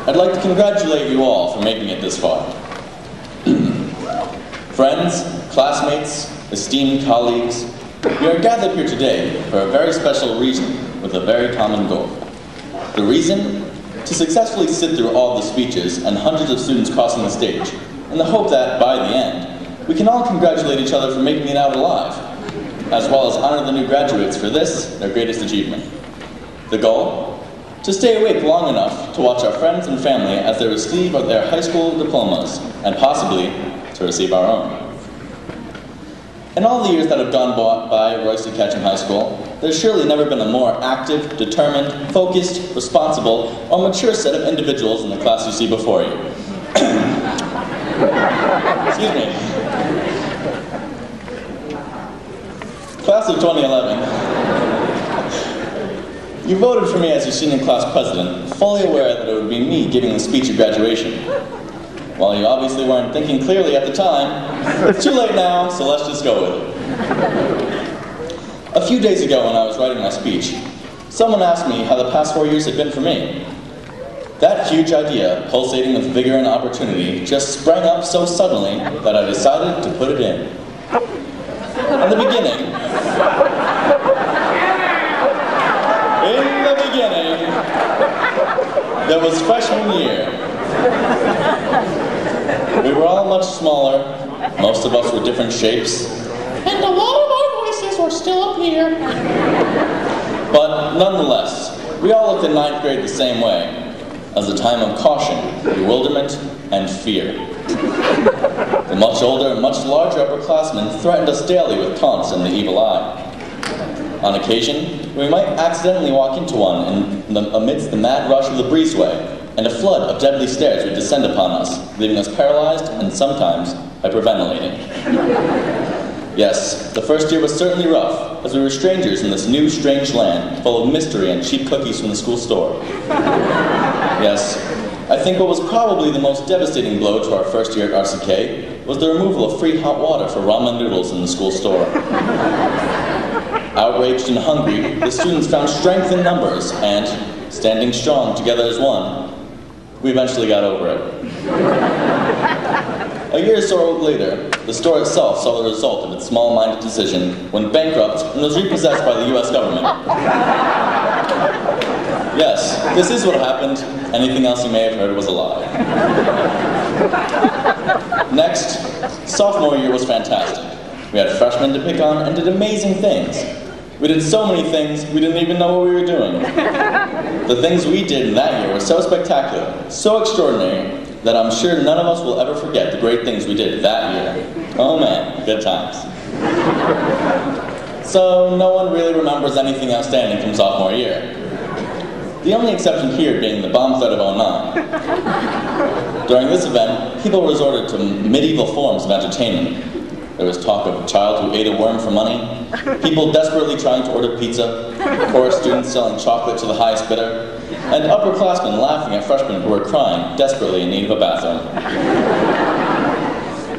I'd like to congratulate you all for making it this far. Friends, classmates, esteemed colleagues, we are gathered here today for a very special reason with a very common goal. The reason? To successfully sit through all the speeches and hundreds of students crossing the stage, in the hope that, by the end, we can all congratulate each other for making it out alive, as well as honor the new graduates for this, their greatest achievement. The goal? To stay awake long enough to watch our friends and family as they receive their high school diplomas, and possibly to receive our own. In all the years that have gone by at Ketcham High School, there's surely never been a more active, determined, focused, responsible, or mature set of individuals in the class you see before you. Excuse me. Class of 2011. You voted for me as your senior class president, fully aware that it would be me giving the speech at graduation. While you obviously weren't thinking clearly at the time, it's too late now, so let's just go with it. A few days ago when I was writing my speech, someone asked me how the past 4 years had been for me. That huge idea, pulsating with vigor and opportunity, just sprang up so suddenly that I decided to put it in. In the beginning, there was freshman year. We were all much smaller, most of us were different shapes, and a lot of our voices were still up here. But nonetheless, we all looked at 9th grade the same way, as a time of caution, bewilderment, and fear. The much older and much larger upperclassmen threatened us daily with taunts and the evil eye. On occasion, we might accidentally walk into one amidst the mad rush of the breezeway, and a flood of deadly stares would descend upon us, leaving us paralyzed and sometimes hyperventilating. Yes, the first year was certainly rough, as we were strangers in this new, strange land, full of mystery and cheap cookies from the school store. Yes, I think what was probably the most devastating blow to our first year at RCK was the removal of free hot water for ramen noodles in the school store. Outraged and hungry, the students found strength in numbers, and, standing strong together as one, we eventually got over it. A year or so later, the store itself saw the result of its small-minded decision, went bankrupt, and was repossessed by the U.S. government. Yes, this is what happened. Anything else you may have heard was a lie. Next, sophomore year was fantastic. We had freshmen to pick on and did amazing things. We did so many things, we didn't even know what we were doing. The things we did in that year were so spectacular, so extraordinary, that I'm sure none of us will ever forget the great things we did that year. Oh man, good times. So no one really remembers anything outstanding from sophomore year. The only exception here being the bomb threat of '09. During this event, people resorted to medieval forms of entertainment. There was talk of a child who ate a worm for money, people desperately trying to order pizza, chorus students selling chocolate to the highest bidder, and upperclassmen laughing at freshmen who were crying, desperately in need of a bathroom.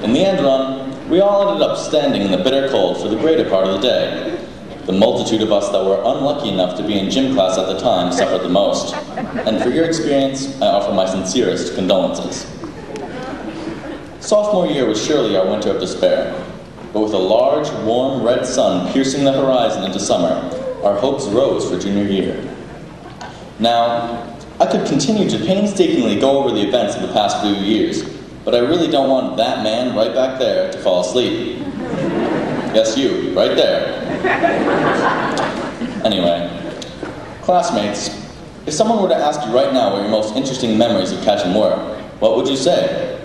In the end run, we all ended up standing in the bitter cold for the greater part of the day. The multitude of us that were unlucky enough to be in gym class at the time suffered the most, and for your experience, I offer my sincerest condolences. Sophomore year was surely our winter of despair, but with a large, warm, red sun piercing the horizon into summer, our hopes rose for junior year. Now, I could continue to painstakingly go over the events of the past few years, but I really don't want that man right back there to fall asleep. Yes, you, right there. Anyway, classmates, if someone were to ask you right now what your most interesting memories of Ketcham were, what would you say?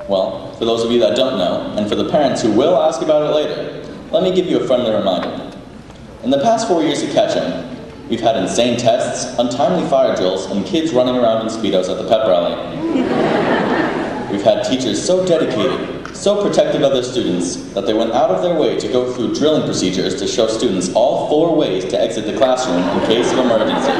Well, for those of you that don't know, and for the parents who will ask about it later, let me give you a friendly reminder. In the past 4 years at Ketcham, we've had insane tests, untimely fire drills, and kids running around in Speedos at the pep rally. We've had teachers so dedicated, so protective of their students, that they went out of their way to go through drilling procedures to show students all 4 ways to exit the classroom in case of emergency.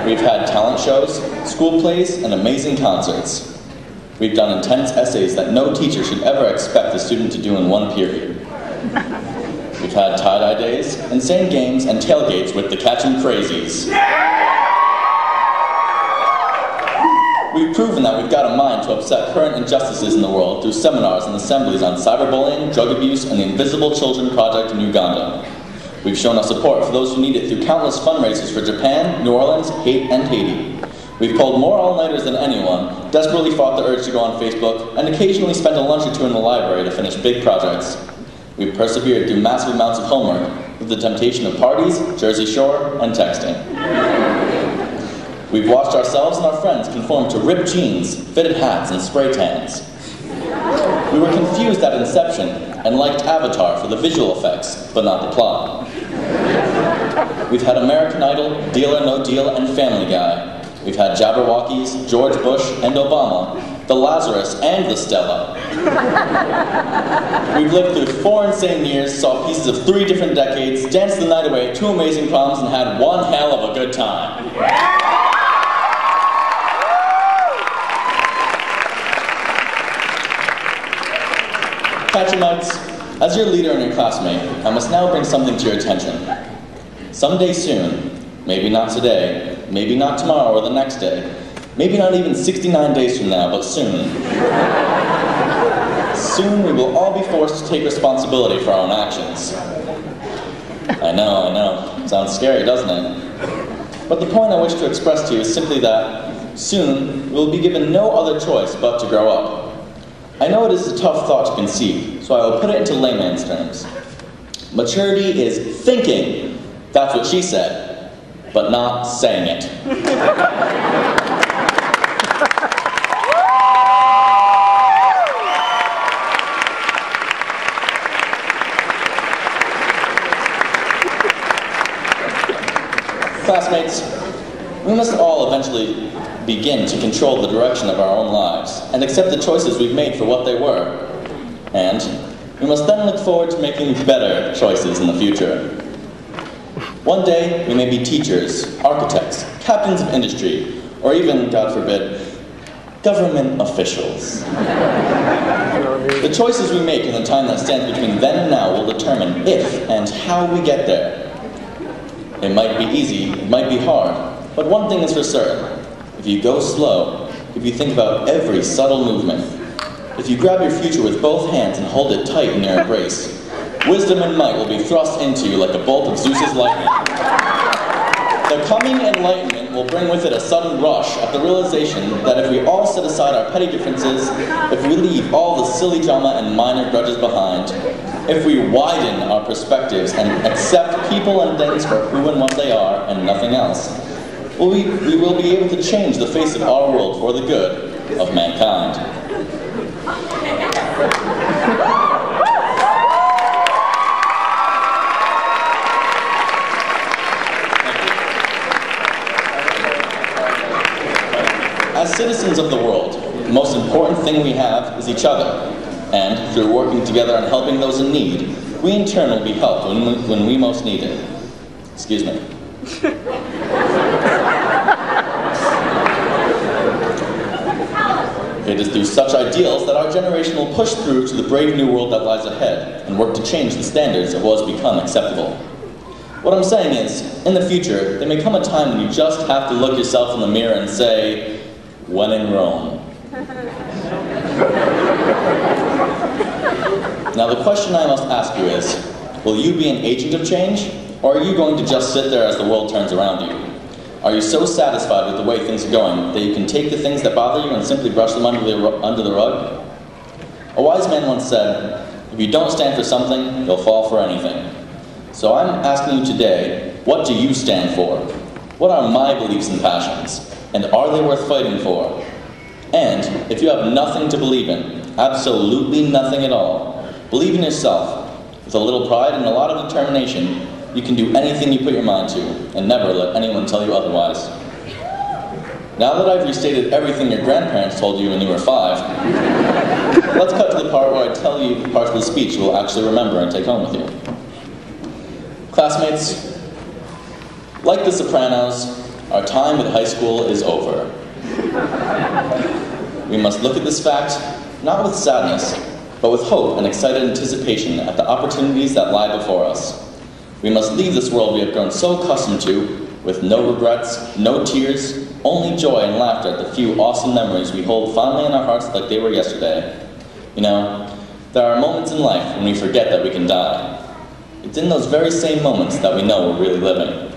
We've had talent shows, school plays, and amazing concerts. We've done intense essays that no teacher should ever expect a student to do in one period. We've had tie-dye days, insane games, and tailgates with the Ketcham crazies. We've proven that we've got a mind to upset current injustices in the world through seminars and assemblies on cyberbullying, drug abuse, and the Invisible Children Project in Uganda. We've shown our support for those who need it through countless fundraisers for Japan, New Orleans, and Haiti. We've pulled more all-nighters than anyone, desperately fought the urge to go on Facebook, and occasionally spent a lunch or two in the library to finish big projects. We've persevered through massive amounts of homework, with the temptation of parties, Jersey Shore, and texting. We've watched ourselves and our friends conform to ripped jeans, fitted hats, and spray tans. We were confused at inception and liked Avatar for the visual effects, but not the plot. We've had American Idol, Deal or No Deal, and Family Guy. We've had Jabberwockies, George Bush, and Obama, the Lazarus, and the Stella. We've lived through 4 insane years, saw pieces of 3 different decades, danced the night away at 2 amazing proms, and had one hell of a good time. Ketchamites, as your leader and your classmate, I must now bring something to your attention. Someday soon, maybe not today, maybe not tomorrow or the next day, maybe not even 69 days from now, but soon. Soon we will all be forced to take responsibility for our own actions. I know. Sounds scary, doesn't it? But the point I wish to express to you is simply that soon we will be given no other choice but to grow up. I know it is a tough thought to conceive, so I will put it into layman's terms. Maturity is thinking, that's what she said, but not saying it. Classmates, we must all eventually begin to control the direction of our own lives and accept the choices we've made for what they were. And we must then look forward to making better choices in the future. One day, we may be teachers, architects, captains of industry, or even, God forbid, government officials. The choices we make in the time that stands between then and now will determine if and how we get there. It might be easy, it might be hard, but one thing is for certain. If you go slow, if you think about every subtle movement, if you grab your future with both hands and hold it tight in your embrace, wisdom and might will be thrust into you like a bolt of Zeus's lightning. The coming enlightenment will bring with it a sudden rush at the realization that if we all set aside our petty differences, if we leave all the silly drama and minor grudges behind, if we widen our perspectives and accept people and things for who and what they are and nothing else, we will be able to change the face of our world for the good of mankind. As citizens of the world, the most important thing we have is each other. And through working together and helping those in need, we in turn will be helped when we most need it. Excuse me. It is through such ideals that our generation will push through to the brave new world that lies ahead and work to change the standards of what has become acceptable. What I'm saying is, in the future, there may come a time when you just have to look yourself in the mirror and say, when in Rome. Now the question I must ask you is, will you be an agent of change, or are you going to just sit there as the world turns around you? Are you so satisfied with the way things are going that you can take the things that bother you and simply brush them under the rug? A wise man once said, if you don't stand for something, you'll fall for anything. So I'm asking you today, what do you stand for? What are my beliefs and passions? And are they worth fighting for? And if you have nothing to believe in, absolutely nothing at all, believe in yourself. With a little pride and a lot of determination, you can do anything you put your mind to, and never let anyone tell you otherwise. Now that I've restated everything your grandparents told you when you were 5, let's cut to the part where I tell you the parts of the speech you will actually remember and take home with you. Classmates, like The Sopranos, our time with high school is over. We must look at this fact, not with sadness, but with hope and excited anticipation at the opportunities that lie before us. We must leave this world we have grown so accustomed to, with no regrets, no tears, only joy and laughter at the few awesome memories we hold fondly in our hearts like they were yesterday. You know, there are moments in life when we forget that we can die. It's in those very same moments that we know we're really living.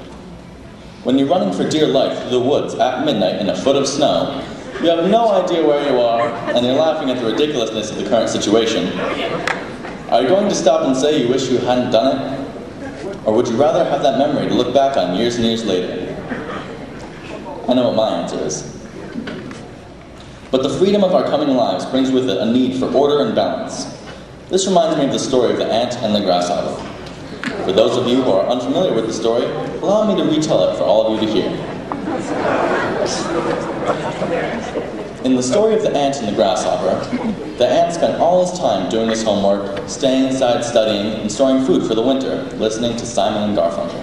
When you're running for dear life through the woods at midnight in a foot of snow, you have no idea where you are, and you're laughing at the ridiculousness of the current situation. Are you going to stop and say you wish you hadn't done it? Or would you rather have that memory to look back on years and years later? I know what my answer is. But the freedom of our coming lives brings with it a need for order and balance. This reminds me of the story of the ant and the grasshopper. For those of you who are unfamiliar with the story, allow me to retell it for all of you to hear. In the story of the ant and the grasshopper, the ant spent all his time doing his homework, staying inside studying, and storing food for the winter, listening to Simon and Garfunkel.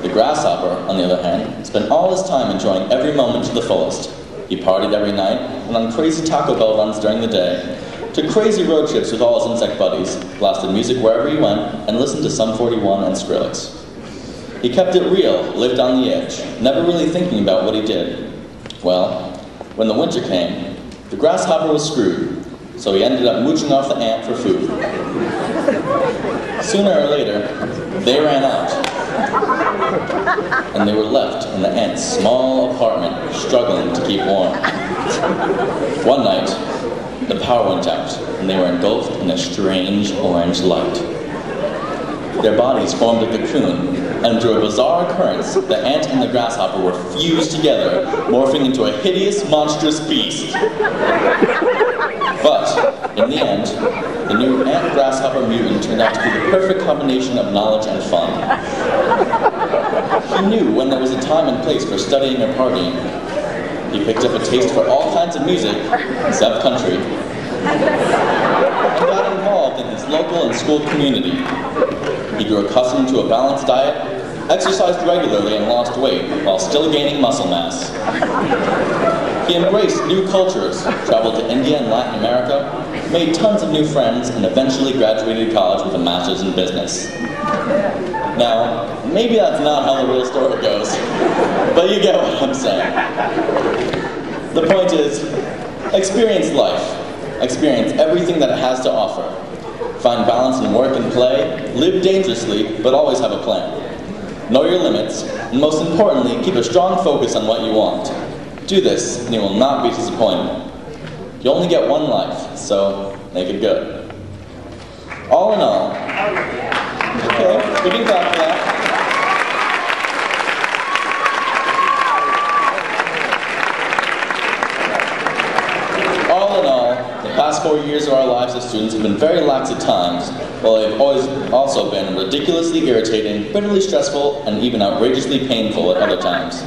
The grasshopper, on the other hand, spent all his time enjoying every moment to the fullest. He partied every night, went on crazy Taco Bell runs during the day, took crazy road trips with all his insect buddies, blasted music wherever he went, and listened to Sum 41 and Skrillex. He kept it real, lived on the edge, never really thinking about what he did. Well, when the winter came, the grasshopper was screwed, so he ended up mooching off the ant for food. Sooner or later, they ran out, and they were left in the ant's small apartment, struggling to keep warm. One night, the power went out, and they were engulfed in a strange orange light. Their bodies formed a cocoon, and through a bizarre occurrence, the ant and the grasshopper were fused together, morphing into a hideous, monstrous beast. But, in the end, the new ant-grasshopper mutant turned out to be the perfect combination of knowledge and fun. He knew when there was a time and place for studying or partying. He picked up a taste for all kinds of music, except country, and got involved in his local and school community. He grew accustomed to a balanced diet, exercised regularly and lost weight, while still gaining muscle mass. He embraced new cultures, traveled to India and Latin America, made tons of new friends, and eventually graduated college with a master's in business. Now, maybe that's not how the real story goes, but you get what I'm saying. The point is, experience life. Experience everything that it has to offer. Find balance in work and play, live dangerously, but always have a plan. Know your limits, and most importantly, keep a strong focus on what you want. Do this, and you will not be disappointed. You only get one life, so make it good. All in all, okay, we can clap for that. All in all, the past 4 years of our lives as students have been very lax at times, while they've always also been ridiculously irritating, bitterly stressful, and even outrageously painful at other times.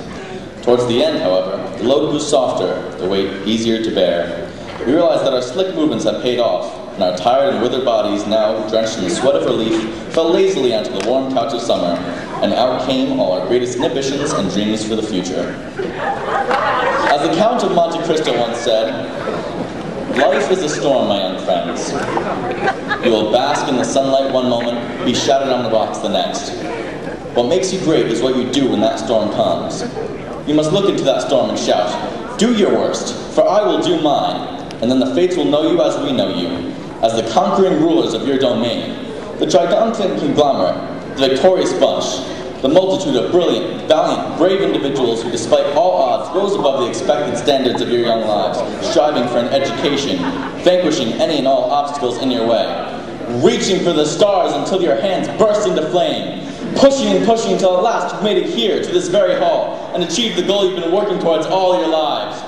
Towards the end, however, the load grew softer, the weight easier to bear. We realized that our slick movements had paid off, and our tired and withered bodies, now drenched in the sweat of relief, fell lazily onto the warm couch of summer, and out came all our greatest inhibitions and dreams for the future. As the Count of Monte Cristo once said, "Life is a storm, my young friends. You will bask in the sunlight one moment, be shattered on the rocks the next. What makes you great is what you do when that storm comes. You must look into that storm and shout, 'Do your worst, for I will do mine,' and then the fates will know you as we know you, as the conquering rulers of your domain, the gigantic conglomerate, the victorious bunch, the multitude of brilliant, valiant, brave individuals who, despite all odds, rose above the expected standards of your young lives, striving for an education, vanquishing any and all obstacles in your way, reaching for the stars until your hands burst into flame, pushing and pushing until at last you've made it here to this very hall and achieved the goal you've been working towards all your lives.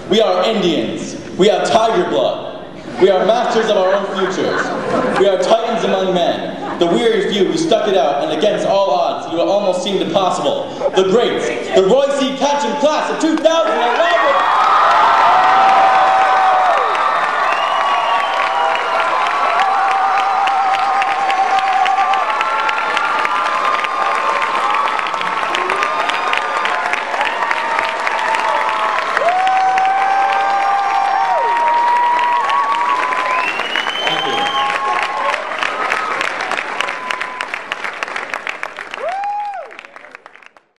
We are Indians. We have tiger blood. We are masters of our own futures. We are titans among men. The weary few who stuck it out, and against all odds, it almost seemed impossible. The greats, the Roy C. Ketcham class of 2011!